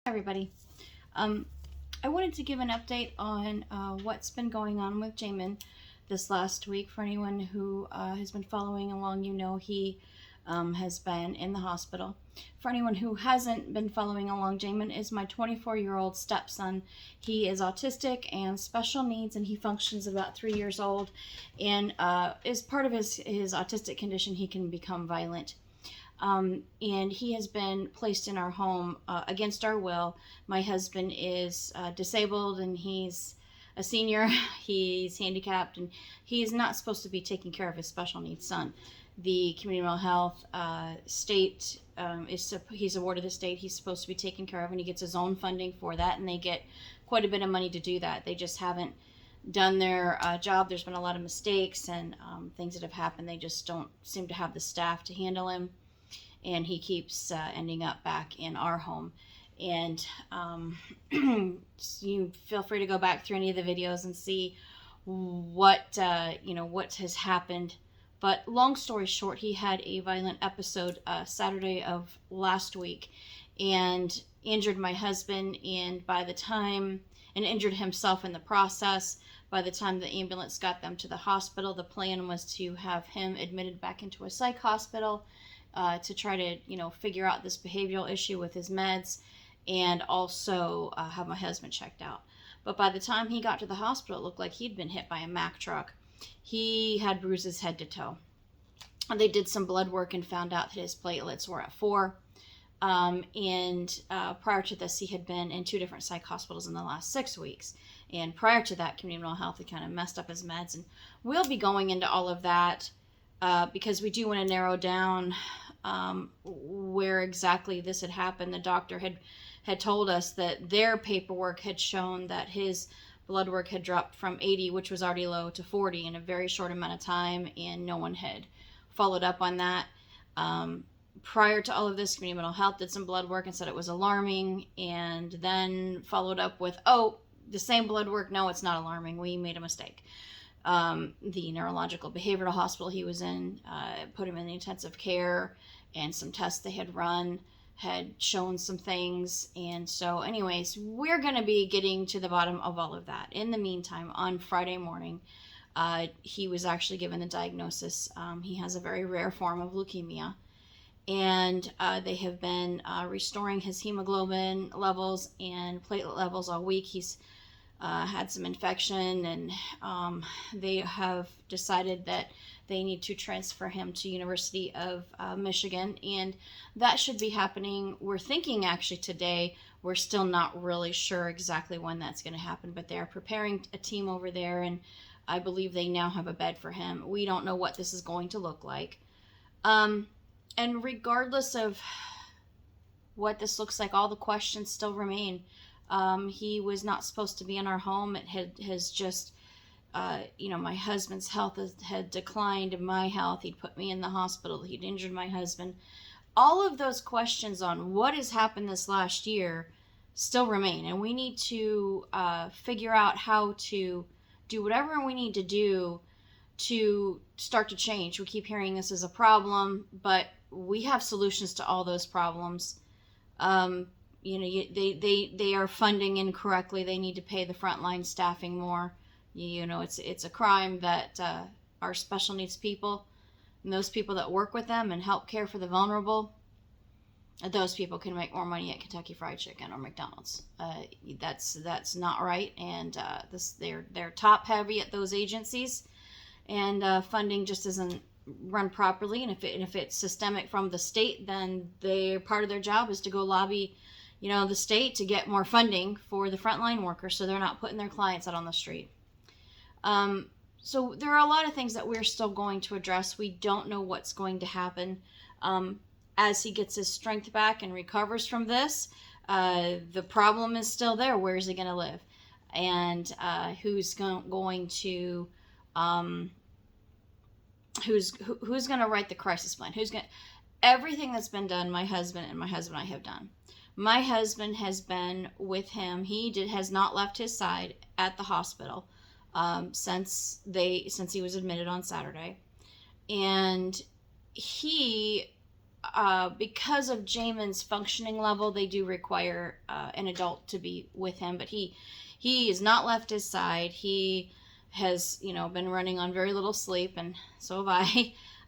Everybody. I wanted to give an update on what's been going on with Jaymon this last week. For anyone who has been following along, you know he has been in the hospital. For anyone who hasn't been following along, Jaymon is my 24-year-old stepson. He is autistic and special needs, and he functions about 3 years old. And as part of his autistic condition, he can become violent. And he has been placed in our home against our will. My husband is disabled, and he's a senior. He's handicapped, and he is not supposed to be taking care of his special needs son. The community mental health state he's awarded the state. He's supposed to be taken care of, and he gets his own funding for that, and they get quite a bit of money to do that. They just haven't done their job. There's been a lot of mistakes and things that have happened. They just don't seem to have the staff to handle him. And he keeps ending up back in our home. And you feel free to go back through any of the videos and see what what has happened. But long story short, he had a violent episode Saturday of last week and injured my husband, and injured himself in the process. By the time the ambulance got them to the hospital, the plan was to have him admitted back into a psych hospital to try to, figure out this behavioral issue with his meds, and also have my husband checked out. But by the time he got to the hospital, it looked like he'd been hit by a Mack truck. He had bruises head to toe. They did some blood work and found out that his platelets were at 4. And prior to this, he had been in 2 different psych hospitals in the last 6 weeks. And prior to that, community mental health had kind of messed up his meds. And we'll be going into all of that because we do want to narrow down where exactly this had happened. The doctor had told us that their paperwork had shown that his blood work had dropped from 80, which was already low, to 40 in a very short amount of time, and no one had followed up on that. Prior to all of this, community mental health did some blood work and said it was alarming, and then followed up with, the same blood work, no, it's not alarming, we made a mistake. The neurological behavioral hospital he was in put him in the intensive care, and some tests they had run had shown some things. And so anyways, we're going to be getting to the bottom of all of that. In the meantime, on Friday morning, he was actually given the diagnosis. He has a very rare form of leukemia, and they have been restoring his hemoglobin levels and platelet levels all week. He's had some infection, and they have decided that they need to transfer him to University of Michigan, and that should be happening. We're thinking actually today. We're still not really sure exactly when that's going to happen, but they're preparing a team over there, and I believe they now have a bed for him. We don't know what this is going to look like. And regardless of what this looks like, all the questions still remain. He was not supposed to be in our home. It has just, my husband's health had declined, and my health. He'd put me in the hospital. He'd injured my husband. All of those questions on what has happened this last year still remain, and we need to figure out how to do whatever we need to do to start to change. We keep hearing this is a problem, but we have solutions to all those problems. They are funding incorrectly. They need to pay the frontline staffing more. It's a crime that our special needs people and those people that work with them and help care for the vulnerable, those people can make more money at Kentucky Fried Chicken or McDonald's. That's not right, and they're top heavy at those agencies, and funding just isn't run properly. And if it's systemic from the state, then part of their job is to go lobby the state to get more funding for the frontline workers, so they're not putting their clients out on the street. So there are a lot of things that we're still going to address. We don't know what's going to happen as he gets his strength back and recovers from this. The problem is still there. Where is he going to live? And who's going to write the crisis plan? Everything that's been done, my husband and I have done. My husband has been with him. He has not left his side at the hospital since he was admitted on Saturday. And he because of Jaymon's functioning level, they do require an adult to be with him. But he has not left his side. He has, been running on very little sleep, and so have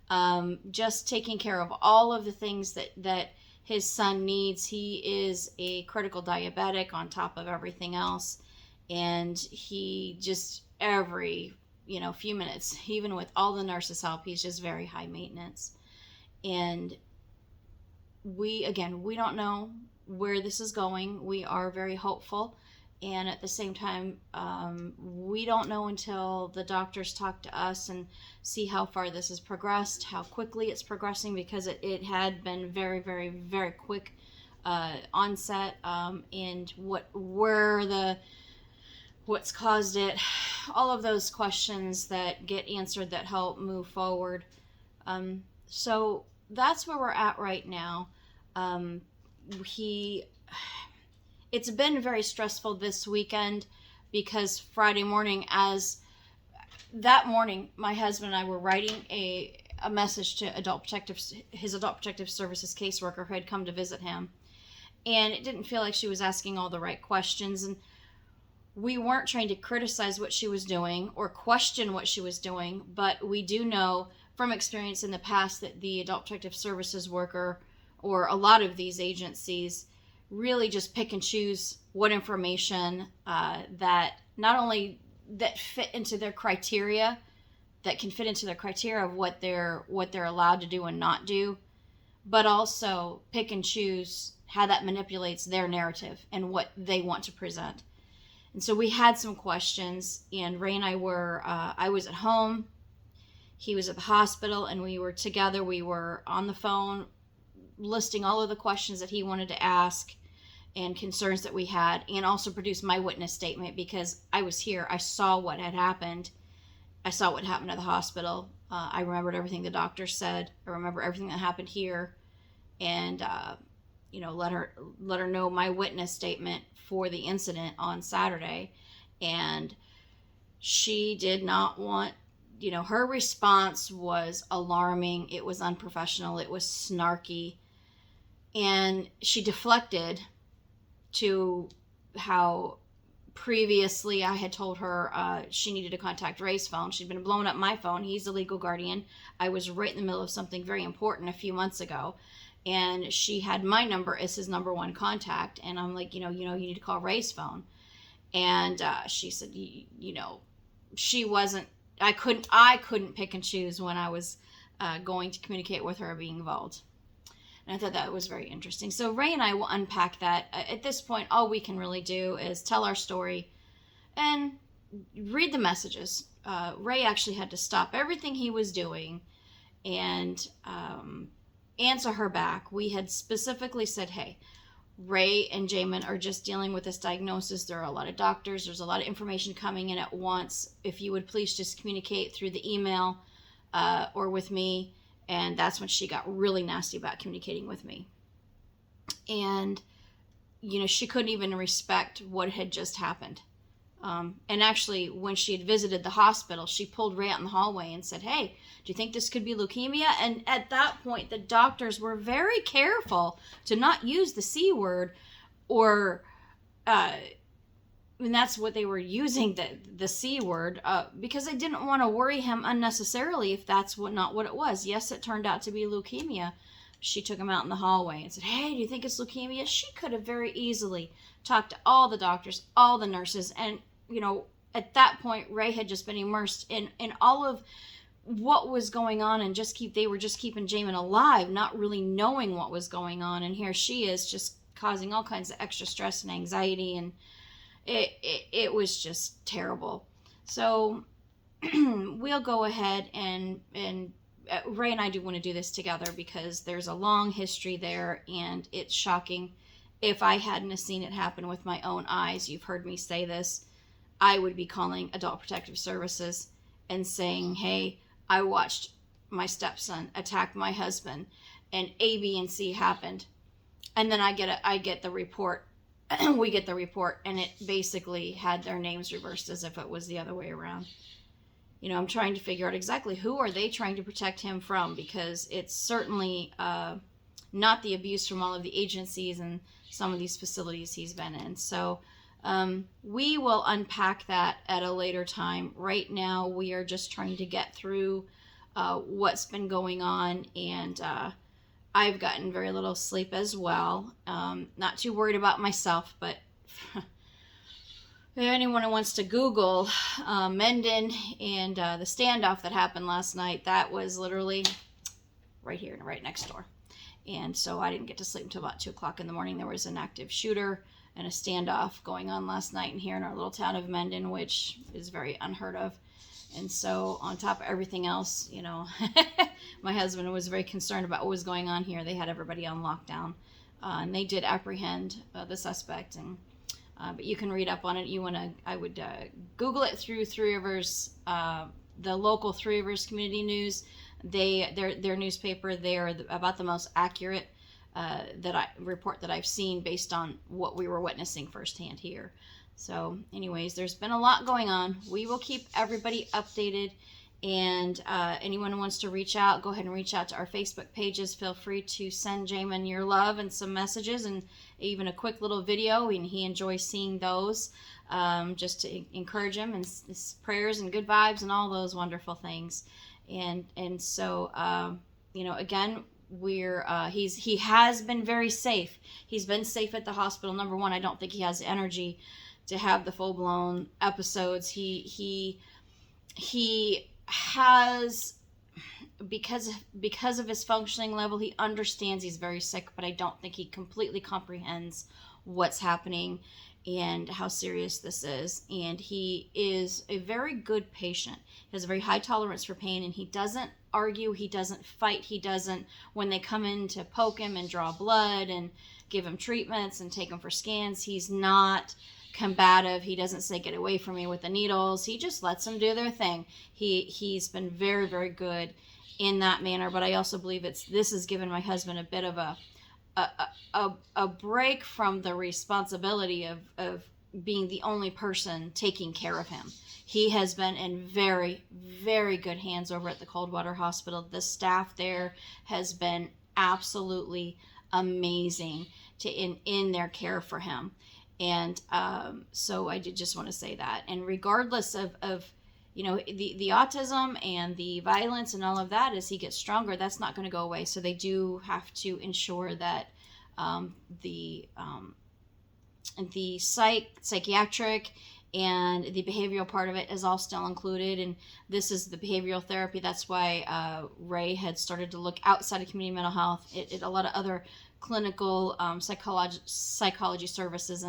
I. Just taking care of all of the things that his son needs. He is a critical diabetic on top of everything else, and he just every few minutes, even with all the nurses' help, he's just very high maintenance. And we don't know where this is going. We are very hopeful, and at the same time, we don't know until the doctors talk to us and see how far this has progressed, how quickly it's progressing, because it had been very, very, very quick onset, and what's caused it, all of those questions that get answered that help move forward. So that's where we're at right now. It's been very stressful this weekend, because Friday morning, that morning, my husband and I were writing a message to his Adult Protective Services caseworker who had come to visit him, and it didn't feel like she was asking all the right questions. And we weren't trying to criticize what she was doing or question what she was doing, but we do know from experience in the past that the Adult Protective Services worker, or a lot of these agencies, really just pick and choose what information that not only that fit into their criteria, that can fit into their criteria of what they're allowed to do and not do, but also pick and choose how that manipulates their narrative and what they want to present. And so we had some questions, and Ray and I were, I was at home, he was at the hospital, and we were together. We were on the phone listing all of the questions that he wanted to ask and concerns that we had, and also produced my witness statement, because I was here. I saw what had happened. I saw what happened at the hospital. I remembered everything the doctor said. I remember everything that happened here, and let her know my witness statement for the incident on Saturday. And she did not want, her response was alarming. It was unprofessional. It was snarky, and she deflected to how previously I had told her she needed to contact Ray's phone. She'd been blowing up my phone. He's the legal guardian. I was right in the middle of something very important a few months ago, and she had my number as his number one contact. And I'm like, you need to call Ray's phone. And she said, she wasn't. I couldn't pick and choose when I was going to communicate with her or being involved. And I thought that was very interesting. So Ray and I will unpack that. At this point, all we can really do is tell our story and read the messages. Ray actually had to stop everything he was doing and answer her back. We had specifically said, hey, Ray and Jaymon are just dealing with this diagnosis. There are a lot of doctors. There's a lot of information coming in at once. If you would please just communicate through the email or with me. And that's when she got really nasty about communicating with me. And, she couldn't even respect what had just happened. And actually, when she had visited the hospital, she pulled Ray out in the hallway and said, hey, do you think this could be leukemia? And at that point, the doctors were very careful to not use the C word, or, and that's what they were using, the C word, because they didn't want to worry him unnecessarily if that's not what it was. Yes, it turned out to be leukemia. She took him out in the hallway and said, hey, do you think it's leukemia? She could have very easily talked to all the doctors, all the nurses. And, at that point, Ray had just been immersed in all of what was going on, and they were just keeping Jaymon alive, not really knowing what was going on. And here she is just causing all kinds of extra stress and anxiety, and it was just terrible. So we'll go ahead and Ray and I do want to do this together, because there's a long history there, and it's shocking. If I hadn't seen it happen with my own eyes, you've heard me say this, I would be calling Adult Protective Services and saying, hey, I watched my stepson attack my husband, and A, B, and C happened. And then I get the report. We get the report, and it basically had their names reversed as if it was the other way around. I'm trying to figure out exactly who are they trying to protect him from, because it's certainly not the abuse from all of the agencies and some of these facilities he's been in. So we will unpack that at a later time. Right now, we are just trying to get through what's been going on, and I've gotten very little sleep as well. Not too worried about myself, but if anyone wants to Google Mendon and the standoff that happened last night, that was literally right here, right next door. And so I didn't get to sleep until about 2 o'clock in the morning. There was an active shooter and a standoff going on last night here in our little town of Mendon, which is very unheard of. And so on top of everything else, you know, my husband was very concerned about what was going on here. They had everybody on lockdown, and they did apprehend the suspect. And but you can read up on it. I would Google it through Three Rivers, the local Three Rivers Community News. Their newspaper. They're about the most accurate report that I've seen based on what we were witnessing firsthand here. So anyways, there's been a lot going on. We will keep everybody updated, and anyone who wants to reach out, go ahead and reach out to our Facebook pages. Feel free to send Jaymon your love and some messages and even a quick little video, and he enjoys seeing those, just to encourage him, and his prayers and good vibes and all those wonderful things. And so you know, again, he has been very safe. He's been safe at the hospital. Number one, I don't think he has the energy to have the full-blown episodes. He has, because of his functioning level, he understands he's very sick, but I don't think he completely comprehends what's happening and how serious this is. And he is a very good patient. He has a very high tolerance for pain, and he doesn't argue, he doesn't fight, he doesn't, when they come in to poke him and draw blood and give him treatments and take him for scans, he's not combative. He doesn't say, get away from me with the needles. He just lets them do their thing. He's been very, very good in that manner. But I also believe this has given my husband a bit of a break from the responsibility of being the only person taking care of him. He has been in very, very good hands over at the Coldwater Hospital. The staff there has been absolutely amazing in their care for him. And so I did just want to say that. And regardless of you know, the autism and the violence and all of that, as he gets stronger, that's not going to go away. So they do have to ensure that the psychiatric and the behavioral part of it is all still included. And this is the behavioral therapy. That's why Ray had started to look outside of community mental health. A lot of other clinical psychology services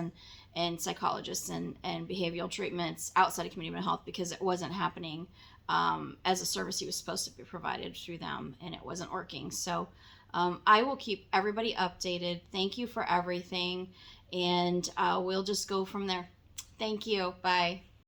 and psychologists and behavioral treatments outside of community mental health, because it wasn't happening as a service he was supposed to be provided through them, and it wasn't working. So I will keep everybody updated. Thank you for everything, and we'll just go from there. Thank you. Bye.